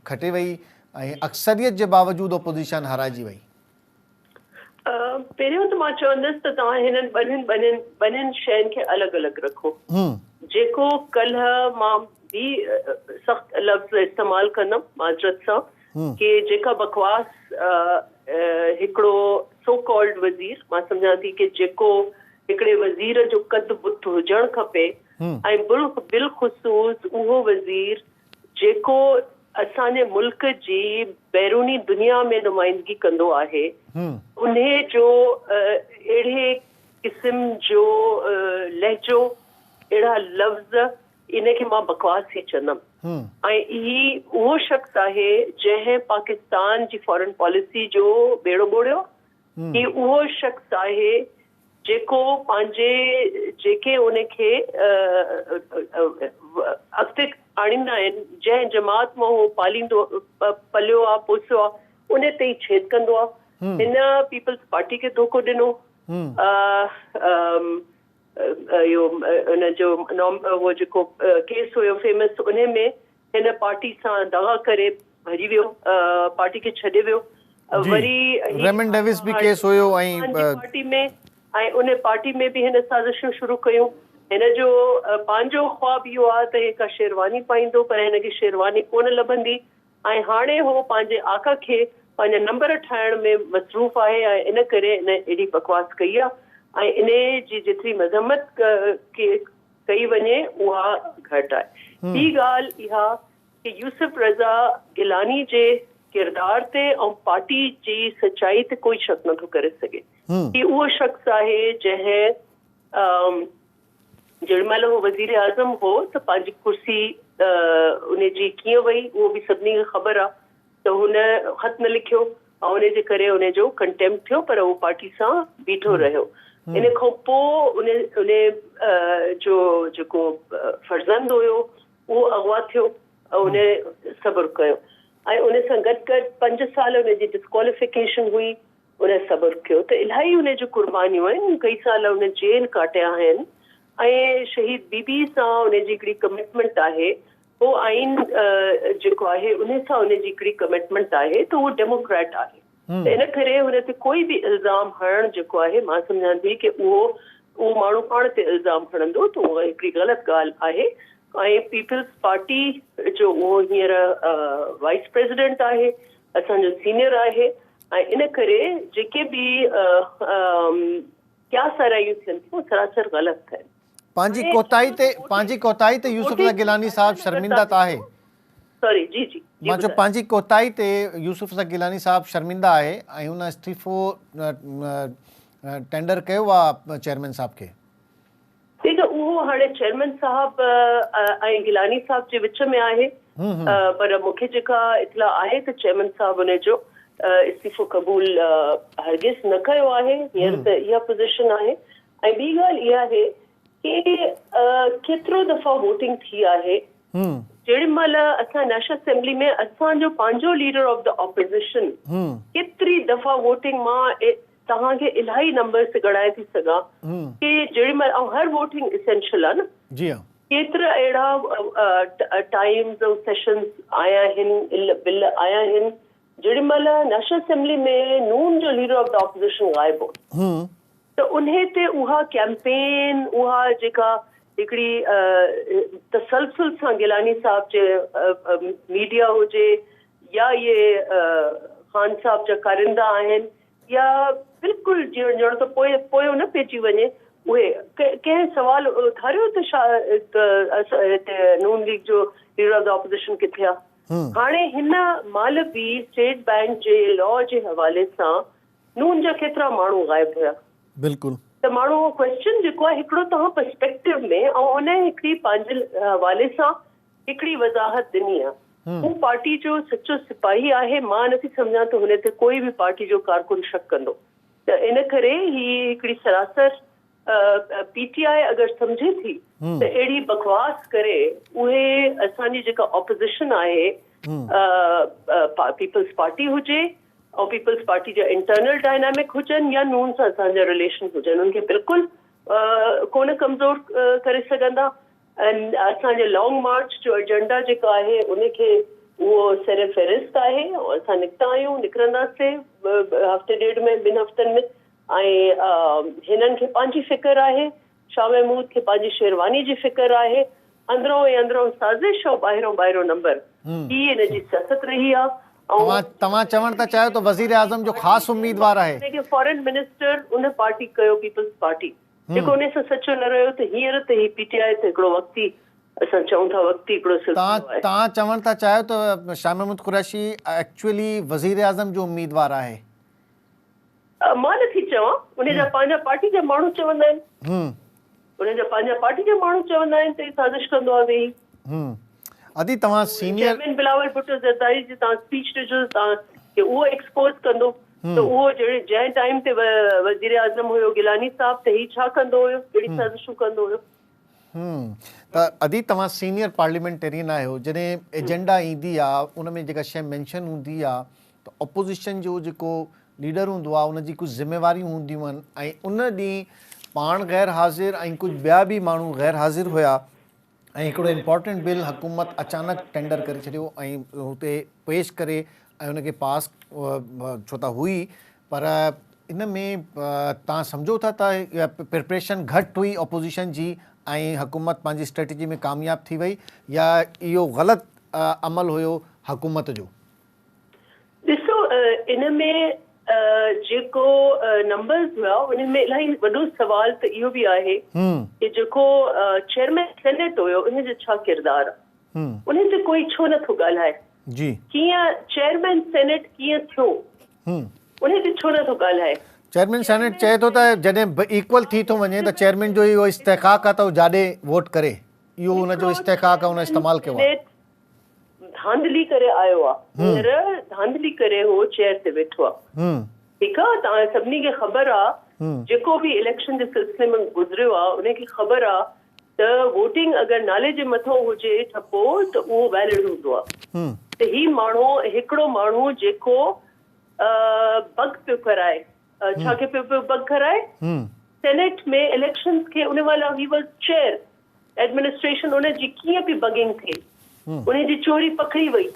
खटे वई ऐं अक्सरियत जे बावजूदि अपोज़िशन हाराइजी वई पहिरियों त मां चवंदसि त तव्हां हिननि ॿिन्हिनि शयुनि खे अलॻि अलॻि रखो जेको कल्ह मां भी सख़्तु लफ़्ज़ इस्तेमालु कंदमि माजरत सां कि जेका बकवास हिकिड़ो सो कॉल्ड वज़ीर मां सम्झां थी कि जेको हिकिड़े वज़ीर जो कद बुत हुजणु खपे ऐं बिलख़ुसूस उहो वज़ीर जेको असांजे मुल्क जी बैरूनी दुनिया में नुमाइंदगी कंदो आहे उन जो अहिड़े क़िस्म जो लहजो अहिड़ा लफ़्ज़ इनखे मां बकवास ई चवंदमि ऐं ही उहो शख़्स आहे जंहिं पाकिस्तान जी फॉरेन पॉलिसी जो बेड़ो ॿोड़ियो ही उहो शख़्स आहे जेको पंहिंजे जेके उनखे अॻिते आणींदा आहिनि जंहिं जमात मां उहो पलियो आहे पोसियो आहे उन ते ई छेद कंदो आहे हिन पीपल्स पार्टी खे धोखो ॾिनो इहो उनजो उहो जेको केस हुयो फेमस उन में हिन पार्टी सां दगा करे भॼी वियो पार्टी खे छॾे वियो वरी रेमन डेविस बि केस हुयो ऐं पार्टी में ऐं उन पार्टी में बि हिन साज़िशूं शुरू कयूं हिन जो पंहिंजो ख्वाब इहो आहे त हे का शेरवानी पाईंदो पर हिनखे शेरवानी कोन लभंदी ऐं हाणे हो पंहिंजे आका खे पंहिंजा नंबर ठाहिण में मसरूफ़ आहे ऐं इन करे इन एॾी बकवास कई आहे ऐं इन जी जेतिरी मज़म्मत कई वञे उहा घटि आहे ॿी ॻाल्हि इहा कि यूसुफ रज़ा गिलानी जे किरदार ते ऐं पार्टी जी सचाई ते कोई शक नथो करे सघे कि उहो शख़्स आहे जंहिं जेॾीमहिल उहो वज़ीर आज़म हो त पंहिंजी कुर्सी उन जी कीअं वई उहो बि सभिनी खे ख़बर आहे त हुन ख़त न लिखियो ऐं उन जे करे उन जो कंटेम्प्ट थियो पर उहो पार्टी सां बीठो रहियो इन खां पोइ उन जो जेको फर्ज़ंद हुयो उहो अगवा थियो ऐं उन सब्र कयो ऐं उन सां गॾु गॾु 5 साल उन जी डिस्क्वालिफिकेशन हुई उन सब्र कयो त इलाही उन जूं कुर्बानियूं आहिनि कई साल उन जेल काटिया आहिनि ऐं शहीद बीबी सां उन जी हिकिड़ी कमिटमेंट आहे उहो आइन जेको आहे उन सां उन जी हिकिड़ी कमिटमेंट आहे त उहो डेमोक्रेट आहे त इन करे हुन ते कोई बि इल्ज़ाम हणणु जेको आहे मां सम्झां थी कि उहो माण्हू पाण ते इल्ज़ाम हणंदो त उहा हिकिड़ी ग़लति ॻाल्हि आहे ऐं पीपल्स पार्टी जो उहो हींअर वाइस प्रेसिडेंट आहे असांजो सीनियर आहे ऐं इन करे जेके बि क्या सारायूं थियनि थियूं सरासर ग़लति आहिनि पंहिंजी कोताही ते यूसुफ रज़ा गिलानी साहब शर्मिंदा त आहे सॉरी जी जी मां चयो पंहिंजी कोताही ते यूसुफ रज़ा गिलानी साहब शर्मिंदा आहे ऐं हुन इस्तीफ़ो टेंडर कयो आहे चेयरमैन साहब खे ठीक आहे उहो हाणे चेयरमैन साहब ऐं गिलानी साहब जे विच में आहे पर मूंखे जेका इतला आहे त चेयरमैन साहब उन जो इस्तीफ़ो क़बूल हरगिज़ न कयो आहे हींअर त इहा पोज़ीशन आहे ऐं ॿी ॻाल्हि इहा आहे कि केतिरो दफ़ा वोटिंग थी आहे जेॾी महिल असां नेशनल असेंबली में असांजो पंहिंजो लीडर ऑफ द ऑपोज़िशन केतिरी दफ़ा वोटिंग मां तव्हांखे इलाही नंबर से ॻणाए थी सघां कि जेॾी महिल ऐं हर वोटिंग इसेंशियल आहे न जी केतिरा अहिड़ा टाइम्स ऐं सेशंस आया आहिनि बिल आया आहिनि जेॾी महिल नेशनल असेंबली में नून जो लीडर ऑफ द ऑपोज़िशन गायब हो त उन ते उहा कैंपेन उहा जेका हिकिड़ी तसलसल सां गिलानी साहब जे मीडिया हुजे या ये ख़ान साहब जा कारिंदा आहिनि या बिल्कुलु ॼण त पोयो न पइजी वञे उहे कंहिं सवाल उथारियो त हिते नून लीग जो लीडर ऑफ द ऑपोजिशन किथे आहे। हाणे हिन महिल बि स्टेट बैंक जे लॉ जे हवाले सां नून जा केतिरा माण्हू ग़ाइब हुया। बिल्कुलु त माण्हू क्वेश्चन जेको आहे हिकिड़ो तव्हां पर्सपेक्टिव में ऐं उन हिकिड़ी पंहिंजे हवाले सां हिकिड़ी वज़ाहत ॾिनी आहे। हू पार्टी जो सचो सिपाही आहे। मां नथी सम्झां त हुन ते कोई बि पार्टी जो कारकुन शक कंदो। त इन करे ही हिकिड़ी सरासर पीटीआई अगरि सम्झे थी त अहिड़ी बकवास करे उहे असांजी जेका ऑपोजिशन आहे पीपल्स पार्टी हुजे ऐं पीपल्स पार्टी जा इंटरनल डायनामिक हुजनि या नून सां असांजा रिलेशन हुजनि उनखे बिल्कुलु कोन कमज़ोर करे सघंदा। ऐं असांजे लॉन्ग मार्च जो एजेंडा जेको आहे उनखे उहो सर फ़हिरिस्त आहे ऐं असां निकिता आहियूं निकिरंदासीं हफ़्ते ॾेढ में 2 हफ़्तनि में। ऐं हिननि खे पंहिंजी फ़िक्र आहे शाह महमूद खे पंहिंजी शेरवानी जी फ़िक्र आहे। अंदरों ऐं अंदरों साज़िश ऐं ॿाहिरों नंबर ही हिन जी सियासत रही आहे। तव्हां चवण था चाहियो त वज़ीर आज़म जो ख़ासि उम्मीदवार आहे फॉरेन मिनिस्टर उन पार्टी कयो पीपल्स पार्टी जेको उन सां सचो न रहियो त हींअर त ही पीटीआई ते हिकिड़ो वक़्ती असां चऊं था वक़्ती हिकिड़ो तव्हां चवण था चाहियो त शाह महमूद कुरैशी एक्चुअली वज़ीर आज़म जो उम्मीदवार आहे। मां नथी चवां उनजा पंहिंजा पार्टी जा माण्हू चवंदा आहिनि उनजा पंहिंजा पार्टी जा माण्हू चवंदा आहिनि त साज़िश कंदो आहे वेही। अदी तव्हां सीनियर चेयरमैन बिलावल भुट्टो ज़रदारी जी तव्हां स्पीच ॾिजो तव्हांखे उहो एक्सपोज कंदो त उहो जंहिं टाइम ते वज़ीर आज़म हुयो गिलानी साहब त ही छा कंदो हुयो कहिड़ी साज़िशूं कंदो हुयो। त अदी तव्हां सीनियर पार्लियामेंटेरियन आहियो जॾहिं एजेंडा ईंदी आहे उन में जेका शइ मेंशन हूंदी आहे त ऑपोज़िशन जो जेको लीडर हूंदो आहे उनजी कुझु ज़िम्मेवारियूं हूंदियूं आहिनि ऐं उन ॾींहुं पाण ग़ैर हाज़िर ऐं कुझु ॿिया बि माण्हू ग़ैर हाज़िर हुया ऐं हिकिड़ो इम्पॉर्टेंट बिल हुकूमत अचानक टेंडर करे छॾियो ऐं हुते पेश करे ऐं उनखे पास छो त हुई पर इन में तव्हां सम्झो था त प्रिपरेशन घटि हुई ऑपोज़िशन जी ऐं हुकूमत पंहिंजी स्ट्रेटजी में कामयाब थी वई या इहो ग़लति अमल हुयो हुकूमत जो। ॾिसो इन में जेको नंबर्स हुआ उन में इलाही वॾो सवाल त इहो बि आहे कि जेको चेयरमैन सेनेट हुयो उन जो छा किरदारु आहे उन ते कोई छो नथो ॻाल्हाए जी कीअं चेयरमैन सेनेट कीअं थियो उन ते छो नथो ॻाल्हाए। चेयरमैन सेनेट चए थो त जॾहिं इक्वल थी थो वञे त चेयरमैन जो इहो इस्तेकाक आहे त उहो जाॾे वोट करे इहो हुनजो इस्तेकाक आहे उन इस्तेमालु कयो आहे। धांधली करे आयो आहे हींअर धांधली करे हो चेयर ते वेठो आहे ठीकु आहे। तव्हां सभिनी खे ख़बर आहे जेको बि इलेक्शन जे सिलसिले में गुज़रियो आहे उनखे ख़बर आहे त वोटिंग अगरि नाले जे मथां हुजे ठपो त उहो वैलिड हूंदो आहे। त ही माण्हू हिकिड़ो माण्हू जेको बग पियो कराए छा खे पियो बग कराए सेनेट में इलेक्शन खे उन महिल ही वॉज चेयर एडमिनिस्ट्रेशन उन जी कीअं पई बगिंग थिए उन जी चोरी पकड़ी वई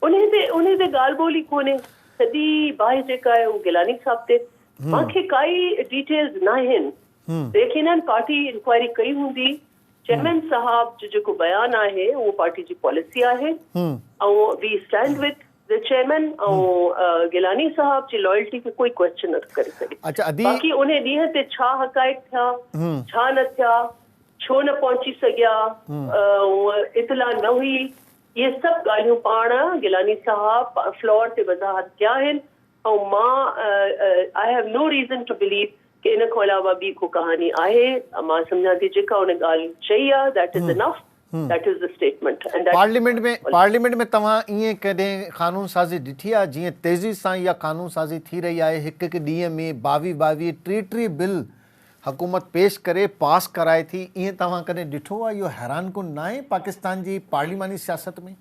उन ते ॻाल्हि ॿोली कोन्हे सॼी बाहि जेका आहे उहो गिलानी साहब ते मूंखे काई डिटेल्स न आहिनि यकीनन पार्टी इंक्वायरी कई हूंदी। चेयरमैन साहब जो जेको बयानु आहे उहो पार्टी जी पॉलिसी आहे ऐं we stand with the chairman ऐं गिलानी साहब जी लॉयल्टी खे कोई क्वेश्चन नथो करे सघे। बाक़ी उन ॾींहं ते छा हक़ाइक़ थिया छा न थिया छो न पहुची सघिया इतला न हुई ये सभु ॻाल्हियूं पाण गिलानी साहब फ्लोर ते वज़ाहत कया आहिनि ऐं मां I have no reason to believe कि इन खां अलावा ॿी को कहानी आहे। मां सम्झां थी जेका उन ॻाल्हि चई आहे that is enough that is the statement. Parliament में तव्हां ईअं कॾहिं कानून साज़ी ॾिठी आहे जीअं तेज़ी सां इहा कानून साज़ी थी रही आहे हिकु ॾींहं में 22 टीह बिल हुकूमत पेश करे पास कराए थी ईअं तव्हां कॾहिं ॾिठो आहे? इहो हैरान कुन न आहे पाकिस्तान जी पार्लिमानी सियासत में?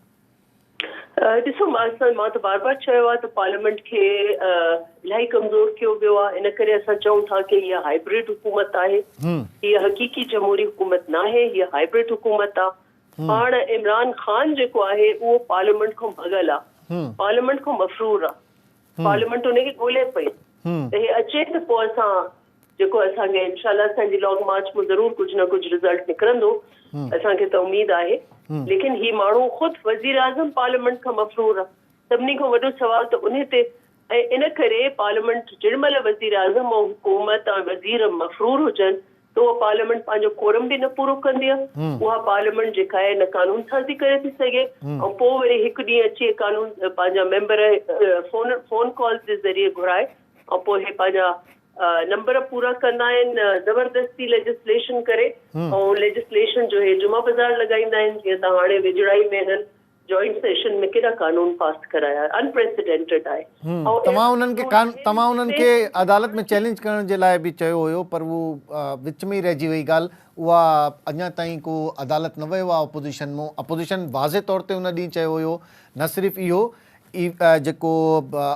ॾिसो मां त बार बार चयो आहे त पार्लियामेंट खे इलाही कमज़ोर कयो वियो आहे इन करे असां चऊं था कि हीअ हाइब्रिड हुकूमत आहे हीअ हक़ीक़ी जमहूरी हुकूमत न आहे हीअ हाइब्रिड हुकूमत आहे। पाण इमरान ख़ान जेको आहे उहो पार्लियामेंट खां भॻल आहे पार्लियामेंट खां मफ़रूर आहे पार्लियामेंट उनखे ॻोल्हे पई त हे अचे त पोइ असां जेको असांखे इंशाल्लाह असांजी लॉन्ग मार्च में ज़रूर कुछ न कुछ रिज़ल्ट निकिरंदो, असांखे त उम्मीद आहे। लेकिन ही माण्हू ख़ुदि वज़ीर आज़म पार्लियामेंट खां मफ़रूर आहे, सभिनी खां वॾो सवाल त उन ते। ऐं इन करे पार्लियामेंट जेॾीमहिल वज़ीर आज़म ऐं हुकूमत ऐं वज़ीर मफ़रूर हुजनि त उहा पार्लियामेंट पंहिंजो कोरम बि न पूरो कंदी आहे। उहा पार्लियामेंट जेका आहे न कानून साज़ी करे थी सघे, ऐं पोइ वरी हिकु ॾींहुं अची कानून पंहिंजा मेंबर फोन कॉल्स जे ज़रिए घुराए ऐं पोइ हे पंहिंजा नंबर पूरा कंदा आहिनि, ज़बरदस्ती लेजिस्लेशन करे ऐं लेजिस्लेशन जो हे जुमा बाज़ार लॻाईंदा आहिनि। जीअं त हाणे विजड़ाई में हिननि जॉइंट सेशन में केॾा कानून पास कराया, अनप्रेसिडेंटेड आहे। तव्हां उन्हनि खे अदालत में चैलेंज करण जे लाइ बि चयो हुयो, पर उहो विच में ई रहिजी वई ॻाल्हि। उहा अञा ताईं को अदालत न वियो आहे अपोजिशन में। अपोजिशन वाज़े तौर ते उन ॾींहुं चयो हुयो न सिर्फ़ु इहो जेको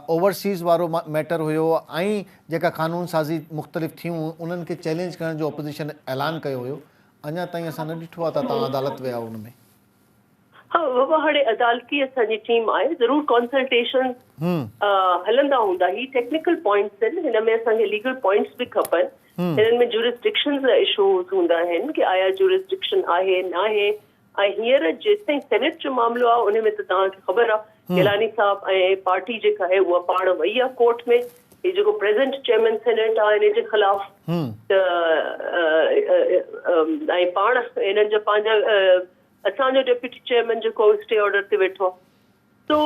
ओवरसीज़ वारो मैटर हुयो ऐं जेका कानून साज़ी मुख़्तलिफ़ थियूं उन्हनि खे चैलेंज करण जो अपोजिशन ऐलान कयो हुयो। अञा ताईं असां न ॾिठो आहे त तव्हां अदालत विया उन में। हाँ बाबा, हाणे अदालती असांजी टीम आहे, ज़रूर कंसल्टेशन हलंदा हूंदा। ही टेक्निकल पॉइंट्स आहिनि, हिन में असांखे लीगल पॉइंट्स बि खपनि। हिननि में जुरिस्डिक्शन जा इशूज़ हूंदा आहिनि कि आया जुरिस्डिक्शन आहे न आहे। ऐं हींअर जेसिताईं सेनेट जो मामिलो आहे उन में त तव्हांखे ख़बर आहे गिलानी साहब ऐं पार्टी जेका आहे उहा पाण वई आहे कोर्ट में। हे जेको प्रेज़ेंट चेयरमैन सेनेट आहे इन जे ख़िलाफ़ त ऐं पाण हिननि जा पंहिंजा असांजो डेप्यूटी चेयरमैन जेको स्टे ऑर्डर ते वेठो आहे। तो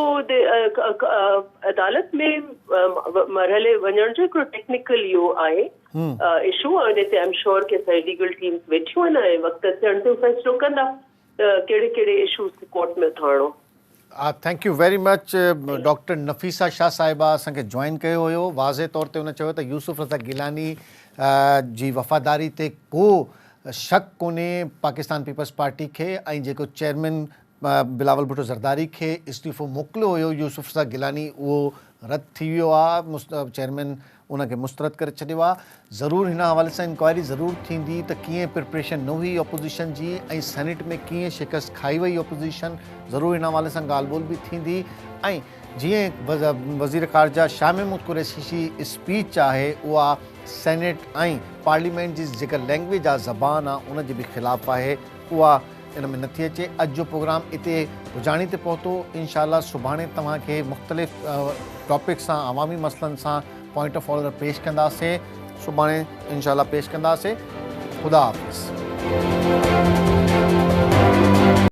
अदालत में मरहले वञण जो हिकिड़ो टेक्निकल इहो आहे इशू, ऐं इन ते आई एम श्योर कि असांजी लीगल टीम्स वेठियूं आहिनि ऐं वक़्त थियण ते फ़ैसिलो कंदा त कहिड़े कहिड़े इशूज़ कोर्ट में उथारणो। Thank you very much. Doctor Nafisa Shah साहिबा असांखे जॉइन कयो हुयो। वाज़े तौर ते हुन चयो त यूसुफ रज़ा गिलानी जी वफ़ादारी ते को शक कोन्हे पाकिस्तान पीपल्स पार्टी खे, ऐं जेको चेयरमैन बिलावल भुट्टो ज़रदारी खे इस्तीफ़ो मोकिलियो हुयो यूसुफ रज़ा गिलानी उहो रद्द थी वियो आहे। चेयरमैन उनखे मुस्तरद करे छॾियो आहे। ज़रूरु हिन हवाले सां इंक्वायरी ज़रूरु थींदी त कीअं प्रिपरेशन न हुई अपोजिशन जी ऐं सेनेट में कीअं शिकस्त खाई वई अपोजिशन। ज़रूरु हिन हवाले सां ॻाल्हि ॿोल बि थींदी। ऐं जीअं वज़ीर ख़ारजा शाह महमूद कुरैशी जी स्पीच आहे उहा सेनेट ऐं पार्लियामेंट जी जेका लैंग्वेज आहे ज़बान आहे उन जे बि ख़िलाफ़ु आहे, उहा इन में नथी अचे। अॼु जो प्रोग्राम इते पुॼाणी ते पहुतो। इंशाल्लाह सुभाणे तव्हांखे मुख़्तलिफ़ टॉपिक सां अवामी मसइलनि सां पॉइंट ऑफ ऑर्डर पेश कंदासीं। सुभाणे इंशाल्लाह पेश कंदासीं। ख़ुदा हाफ़िज़।